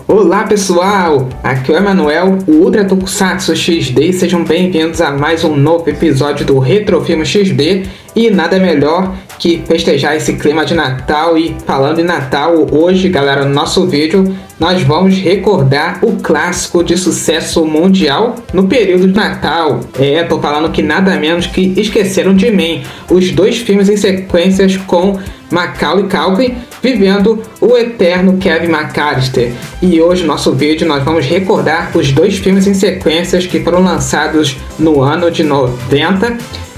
Olá pessoal, aqui é o Emanuel, o Ultra Tokusatsu XD, sejam bem-vindos a mais um novo episódio do Retrofilme XD. E nada melhor que festejar esse clima de Natal. E falando em Natal, hoje galera, no nosso vídeo nós vamos recordar o clássico de sucesso mundial no período de Natal. Tô falando que nada menos que Esqueceram de Mim, os dois filmes em sequências com Macaulay Culkin vivendo o eterno Kevin McAllister. E hoje no nosso vídeo nós vamos recordar os dois filmes em sequências que foram lançados no ano de 90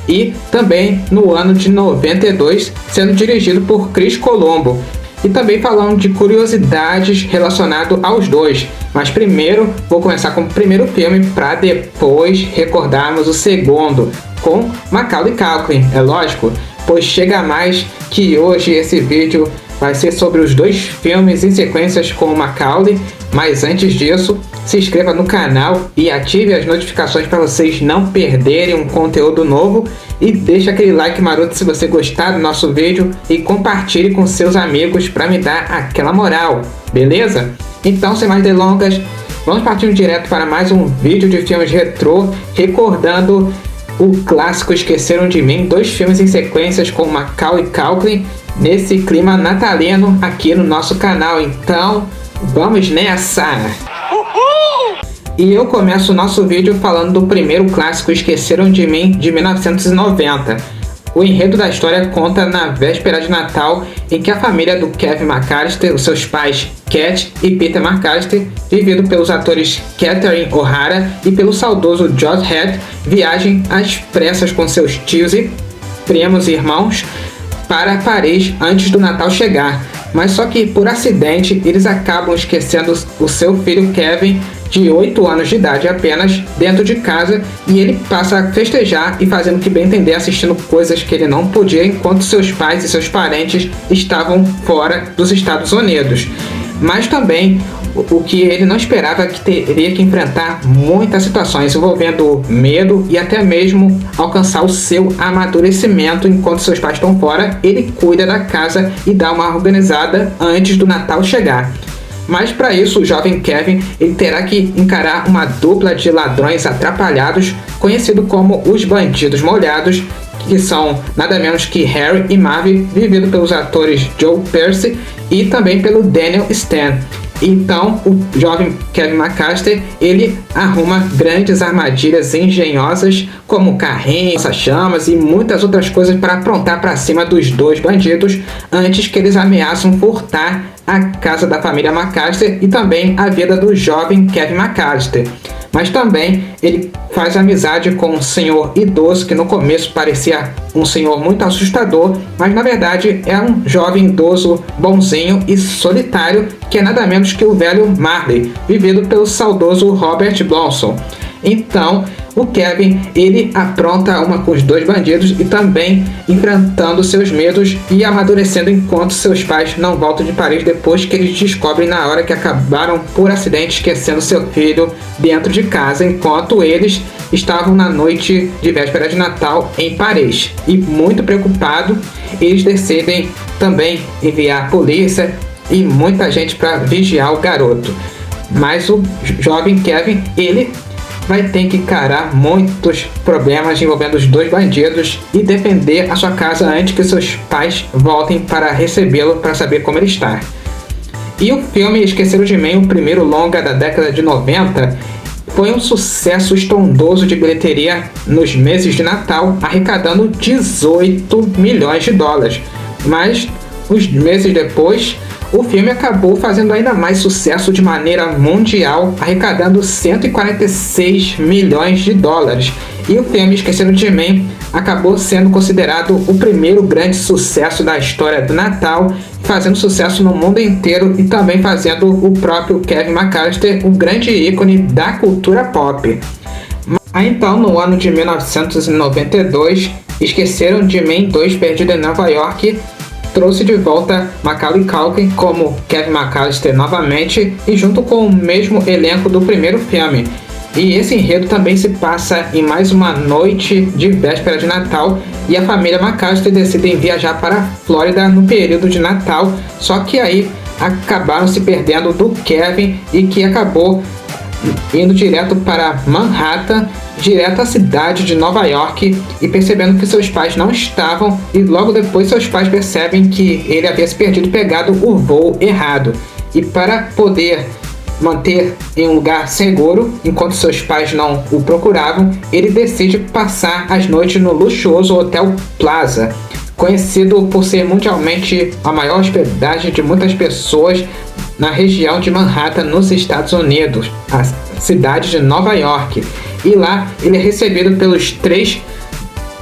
e também no ano de 92, sendo dirigido por Chris Colombo. E também falando de curiosidades relacionadas aos dois. Mas primeiro, vou começar com o primeiro filme para depois recordarmos o segundo, com Macaulay Culkin, é lógico, pois chega mais que hoje esse vídeo vai ser sobre os dois filmes em sequências com o Macaulay. Mas antes disso, se inscreva no canal e ative as notificações para vocês não perderem um conteúdo novo. E deixa aquele like maroto se você gostar do nosso vídeo e compartilhe com seus amigos para me dar aquela moral, beleza? Então, sem mais delongas, vamos partir direto para mais um vídeo de filmes retrô, recordando o clássico Esqueceram de Mim, dois filmes em sequências com Macaulay Culkin, nesse clima natalino aqui no nosso canal. Então, vamos nessa! E eu começo o nosso vídeo falando do primeiro clássico Esqueceram de Mim, de 1990. O enredo da história conta na véspera de Natal, em que a família do Kevin McAllister, os seus pais Cat e Peter McAllister, vivido pelos atores Catherine O'Hara e pelo saudoso Josh Head, viajem às pressas com seus tios e primos e irmãos para Paris antes do Natal chegar. Mas só que por acidente eles acabam esquecendo o seu filho Kevin, de 8 anos de idade apenas, dentro de casa, e ele passa a festejar e fazendo que bem entender, assistindo coisas que ele não podia enquanto seus pais e seus parentes estavam fora dos Estados Unidos. Mas também o que ele não esperava é que teria que enfrentar muitas situações envolvendo medo e até mesmo alcançar o seu amadurecimento. Enquanto seus pais estão fora, ele cuida da casa e dá uma organizada antes do Natal chegar. Mas para isso, o jovem Kevin ele terá que encarar uma dupla de ladrões atrapalhados, conhecido como os Bandidos Molhados, que são nada menos que Harry e Marvin, vivido pelos atores Joe Pesci e também pelo Daniel Stan. Então, o jovem Kevin McAllister, ele arruma grandes armadilhas engenhosas, como carrinhos, chamas e muitas outras coisas para aprontar para cima dos dois bandidos, antes que eles ameaçam furtar a casa da família McAllister e também a vida do jovem Kevin McAllister. Mas também ele faz amizade com um senhor idoso que no começo parecia um senhor muito assustador, mas na verdade é um jovem idoso bonzinho e solitário, que é nada menos que o velho Marley, vivido pelo saudoso Robert Blossom. Então o Kevin ele apronta uma com os dois bandidos e também enfrentando seus medos e amadurecendo enquanto seus pais não voltam de Paris, depois que eles descobrem na hora que acabaram por acidente esquecendo seu filho dentro de casa, enquanto eles estavam na noite de véspera de Natal em Paris. E muito preocupado, eles decidem também enviar a polícia e muita gente para vigiar o garoto. Mas o jovem Kevin ele vai ter que encarar muitos problemas envolvendo os dois bandidos e defender a sua casa antes que seus pais voltem para recebê-lo para saber como ele está. E o filme Esqueceram de Mim, o primeiro longa da década de 90, foi um sucesso estrondoso de bilheteria nos meses de Natal, arrecadando 18 milhões de dólares. Mas uns meses depois, o filme acabou fazendo ainda mais sucesso de maneira mundial, arrecadando 146 milhões de dólares. E o filme Esqueceram de Mim acabou sendo considerado o primeiro grande sucesso da história do Natal, fazendo sucesso no mundo inteiro e também fazendo o próprio Kevin McAllister um grande ícone da cultura pop. Então, no ano de 1992, Esqueceram de Mim 2, Perdido em Nova York, trouxe de volta Macaulay Culkin como Kevin McAllister novamente e junto com o mesmo elenco do primeiro filme. E esse enredo também se passa em mais uma noite de véspera de Natal e a família McAllister decide viajar para a Flórida no período de Natal, só que aí acabaram se perdendo do Kevin e que acabou indo direto para Manhattan, direto à cidade de Nova York, e percebendo que seus pais não estavam, e logo depois seus pais percebem que ele havia se perdido e pegado o voo errado. E para poder manter em um lugar seguro, enquanto seus pais não o procuravam, ele decide passar as noites no luxuoso Hotel Plaza, conhecido por ser mundialmente a maior hospedagem de muitas pessoas na região de Manhattan, nos Estados Unidos, a cidade de Nova York. E lá ele é recebido pelos 3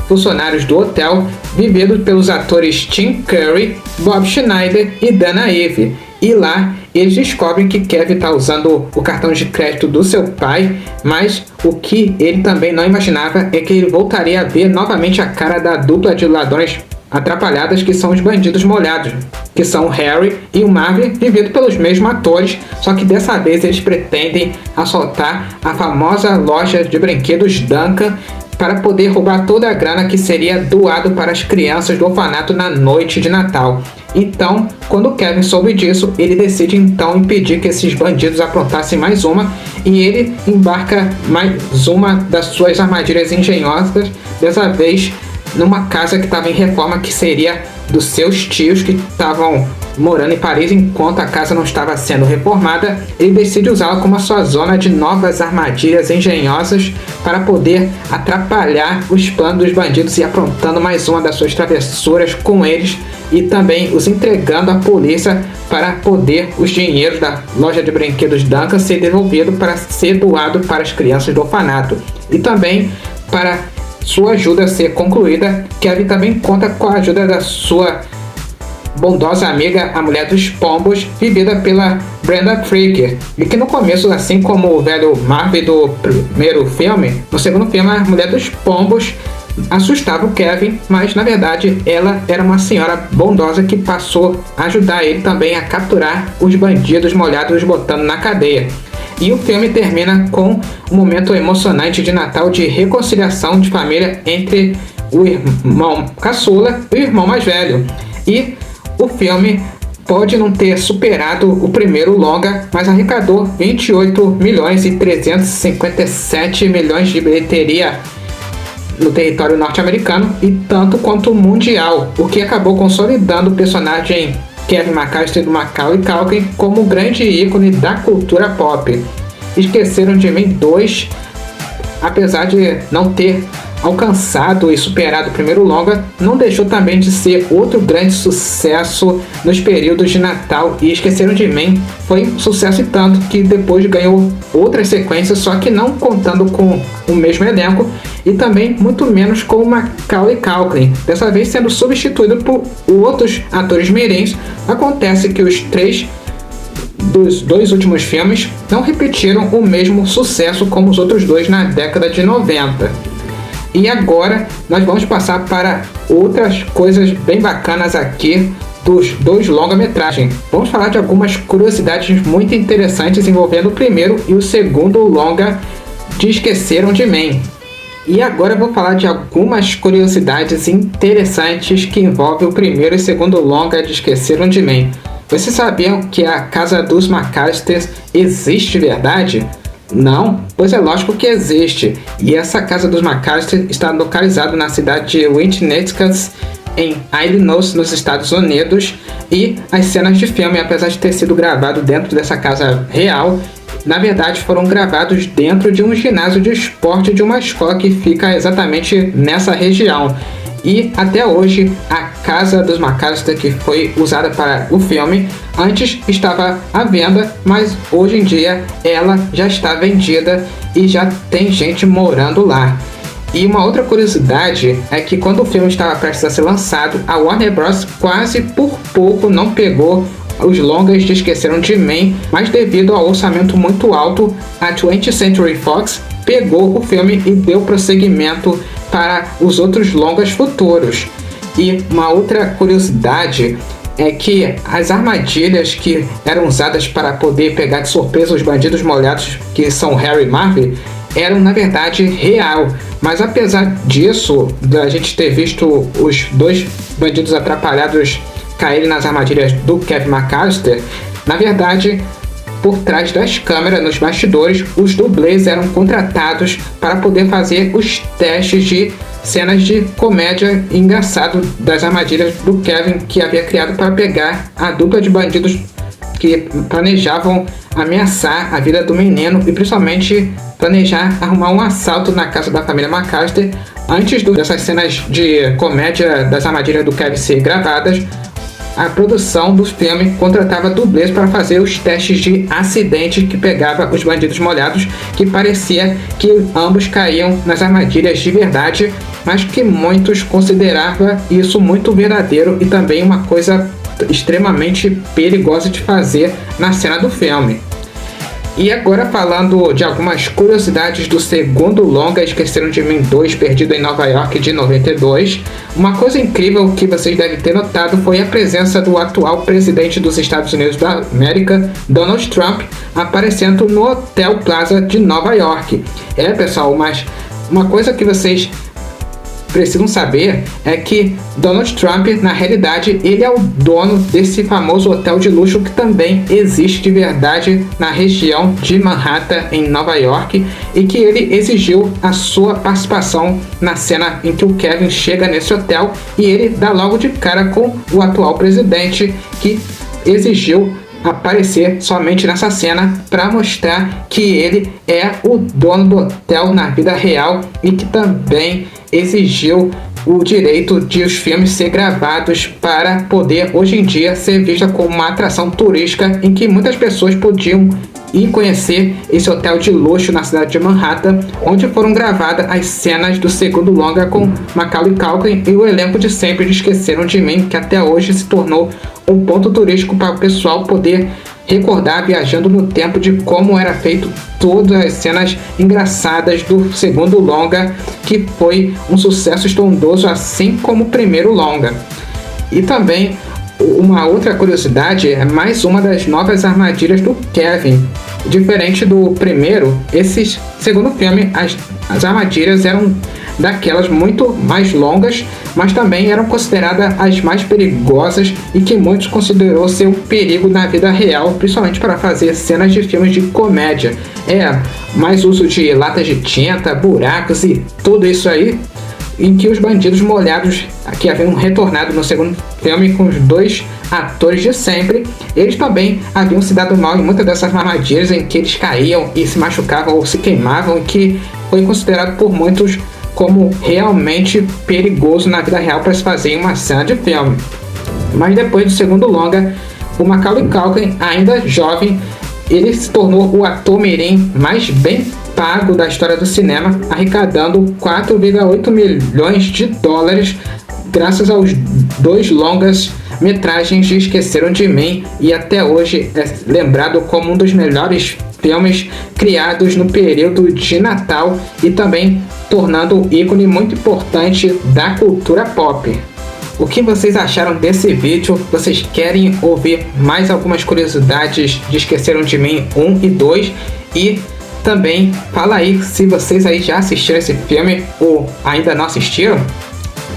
funcionários do hotel, vividos pelos atores Tim Curry, Bob Schneider e Dana Eve. E lá eles descobrem que Kevin está usando o cartão de crédito do seu pai, mas o que ele também não imaginava é que ele voltaria a ver novamente a cara da dupla de ladrões atrapalhadas, que são os bandidos molhados, que são o Harry e o Marvin, vividos pelos mesmos atores, só que dessa vez eles pretendem assaltar a famosa loja de brinquedos Duncan para poder roubar toda a grana que seria doado para as crianças do orfanato na noite de Natal. Então, quando Kevin soube disso, ele decide então impedir que esses bandidos aprontassem mais uma, e ele embarca mais uma das suas armadilhas engenhosas, dessa vez numa casa que estava em reforma, que seria dos seus tios que estavam morando em Paris enquanto a casa não estava sendo reformada. Ele decide usá-la como a sua zona de novas armadilhas engenhosas para poder atrapalhar os planos dos bandidos e aprontando mais uma das suas travessuras com eles, e também os entregando à polícia para poder os dinheiros da loja de brinquedos Duncan ser devolvido para ser doado para as crianças do orfanato. E também, para sua ajuda a ser concluída, Kevin também conta com a ajuda da sua bondosa amiga, a Mulher dos Pombos, vivida pela Brenda Fricker, e que no começo, assim como o velho Marvin do primeiro filme, no segundo filme a Mulher dos Pombos assustava o Kevin, mas na verdade ela era uma senhora bondosa que passou a ajudar ele também a capturar os bandidos molhados, botando na cadeia. E o filme termina com um momento emocionante de Natal, de reconciliação de família entre o irmão caçula e o irmão mais velho. E o filme pode não ter superado o primeiro longa, mas arrecadou 28 milhões e 357 milhões de bilheteria no território norte-americano e tanto quanto mundial, o que acabou consolidando o personagem Kevin McAllister do Macaulay Culkin como grande ícone da cultura pop. Esqueceram de Mim 2, apesar de não ter alcançado e superado o primeiro longa, não deixou também de ser outro grande sucesso nos períodos de Natal, e Esqueceram de Mim foi um sucesso e tanto que depois ganhou outras sequências, só que não contando com o mesmo elenco e também muito menos com o Macaulay Culkin, dessa vez sendo substituído por outros atores mirins. Acontece que os 3 dos 2 últimos filmes não repetiram o mesmo sucesso como os outros 2 na década de 90. E agora nós vamos passar para outras coisas bem bacanas aqui dos 2 longa-metragens. Vamos falar de algumas curiosidades muito interessantes envolvendo o primeiro e o segundo longa de Esqueceram de Mim. E agora eu vou falar de algumas curiosidades interessantes que envolvem o primeiro e segundo longa de Esqueceram de Mim. Vocês sabiam que a Casa dos McAllisters existe de verdade? Não? Pois é lógico que existe. E essa Casa dos McAllister está localizada na cidade de Winnetka, em Illinois, nos Estados Unidos. E as cenas de filme, apesar de ter sido gravado dentro dessa casa real, na verdade foram gravados dentro de um ginásio de esporte de uma escola que fica exatamente nessa região. E até hoje a Casa dos McAllister, que foi usada para o filme, antes estava à venda, mas hoje em dia ela já está vendida e já tem gente morando lá. E uma outra curiosidade é que quando o filme estava prestes a ser lançado, a Warner Bros. Quase por pouco não pegou os longas de Esqueceram de Mim, mas devido ao orçamento muito alto, a 20th Century Fox pegou o filme e deu prosseguimento para os outros longas futuros. E uma outra curiosidade é que as armadilhas que eram usadas para poder pegar de surpresa os bandidos molhados, que são Harry e Marvin, eram na verdade real. Mas apesar disso, da gente ter visto os 2 bandidos atrapalhados caírem nas armadilhas do Kevin McAllister, Na verdade, por trás das câmeras, nos bastidores, os dublês eram contratados para poder fazer os testes de cenas de comédia engraçado das armadilhas do Kevin, que havia criado para pegar a dupla de bandidos que planejavam ameaçar a vida do menino e principalmente planejar arrumar um assalto na casa da família McAllister. Antes dessas cenas de comédia das armadilhas do Kevin ser gravadas, a produção do filme contratava dublês para fazer os testes de acidente que pegava os bandidos molhados, que parecia que ambos caíam nas armadilhas de verdade, mas que muitos consideravam isso muito verdadeiro e também uma coisa extremamente perigosa de fazer na cena do filme. E agora falando de algumas curiosidades do segundo longa Esqueceram de Mim 2, Perdido em Nova York, de 92. Uma coisa incrível que vocês devem ter notado foi a presença do atual presidente dos Estados Unidos da América, Donald Trump, aparecendo no Hotel Plaza de Nova York. Pessoal, mas uma coisa que vocês precisam saber é que Donald Trump, na realidade, ele é o dono desse famoso hotel de luxo que também existe de verdade na região de Manhattan, em Nova York, e que ele exigiu a sua participação na cena em que o Kevin chega nesse hotel, e ele dá logo de cara com o atual presidente, que exigiu aparecer somente nessa cena para mostrar que ele é o dono do hotel na vida real e que também exigiu o direito de os filmes ser gravados para poder hoje em dia ser vista como uma atração turística em que muitas pessoas podiam ir conhecer esse hotel de luxo na cidade de Manhattan, onde foram gravadas as cenas do segundo longa com Macaulay Culkin e o elenco de sempre de Esqueceram de Mim, que até hoje se tornou um ponto turístico para o pessoal poder recordar viajando no tempo de como era feito todas as cenas engraçadas do segundo longa, que foi um sucesso estrondoso, assim como o primeiro longa. E também uma outra curiosidade é mais uma das novas armadilhas do Kevin. Diferente do primeiro, esse segundo filme, as armadilhas eram daquelas muito mais longas, mas também eram consideradas as mais perigosas e que muitos considerou ser um perigo na vida real, principalmente para fazer cenas de filmes de comédia. Mais uso de latas de tinta, buracos e tudo isso aí, em que os bandidos molhados que haviam retornado no segundo filme com os dois atores de sempre, eles também haviam se dado mal em muitas dessas armadilhas em que eles caíam e se machucavam ou se queimavam, e que foi considerado por muitos como realmente perigoso na vida real para se fazer em uma cena de filme. Mas depois do segundo longa, o Macaulay Culkin, ainda jovem, ele se tornou o ator mirim mais bem pago da história do cinema, arrecadando 4,8 milhões de dólares graças aos dois longas metragens de Esqueceram de Mim, e até hoje é lembrado como um dos melhores filmes criados no período de Natal e também tornando um ícone muito importante da cultura pop. O que vocês acharam desse vídeo? Vocês querem ouvir mais algumas curiosidades de Esqueceram de Mim 1 e 2? E também fala aí se vocês aí já assistiram esse filme ou ainda não assistiram,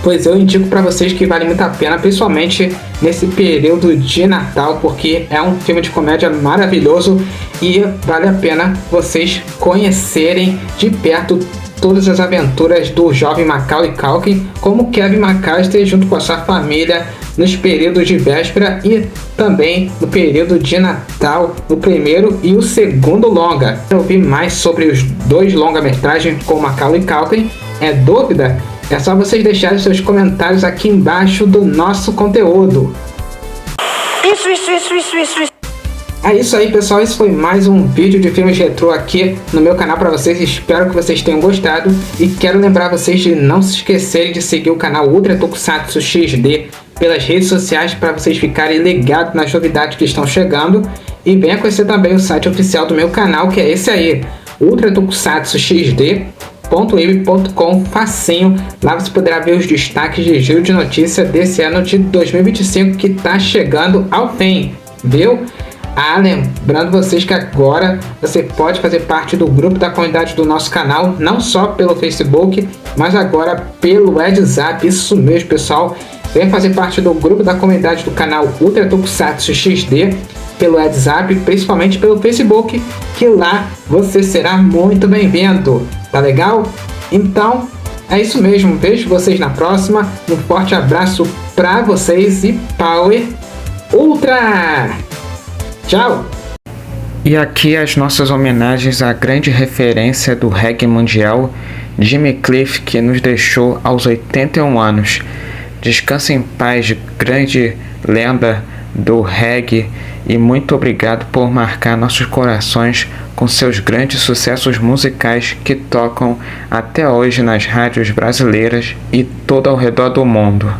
pois eu indico para vocês que vale muito a pena, principalmente nesse período de Natal, porque é um filme de comédia maravilhoso e vale a pena vocês conhecerem de perto todas as aventuras do jovem Macaulay Culkin, como Kevin McAllister junto com a sua família nos períodos de véspera e também no período de Natal, no primeiro e o segundo longa. Para ouvir mais sobre os dois longa-metragens com Macaulay Culkin, dúvida? É só vocês deixarem seus comentários aqui embaixo do nosso conteúdo. Isso. É isso aí, pessoal, esse foi mais um vídeo de filmes retrô aqui no meu canal para vocês. Espero que vocês tenham gostado e quero lembrar vocês de não se esquecerem de seguir o canal Ultra Tokusatsu XD pelas redes sociais para vocês ficarem ligados nas novidades que estão chegando, e venha conhecer também o site oficial do meu canal, que é esse aí, Ultra Tokusatsu XD.web.com, facinho. Lá você poderá ver os destaques de giro de notícia desse ano de 2025 que está chegando ao fim, viu? Lembrando vocês que agora você pode fazer parte do grupo da comunidade do nosso canal, não só pelo Facebook, mas agora pelo WhatsApp. Isso mesmo, pessoal. Venha fazer parte do grupo da comunidade do canal Ultra Tokusatsu XD. pelo WhatsApp, principalmente pelo Facebook, que lá você será muito bem-vindo. Tá legal? Então, é isso mesmo. Vejo vocês na próxima. Um forte abraço pra vocês e Power Ultra! Tchau! E aqui as nossas homenagens à grande referência do reggae mundial, Jimmy Cliff, que nos deixou aos 81 anos. Descanse em paz, grande lenda do reggae, e muito obrigado por marcar nossos corações com seus grandes sucessos musicais que tocam até hoje nas rádios brasileiras e todo ao redor do mundo.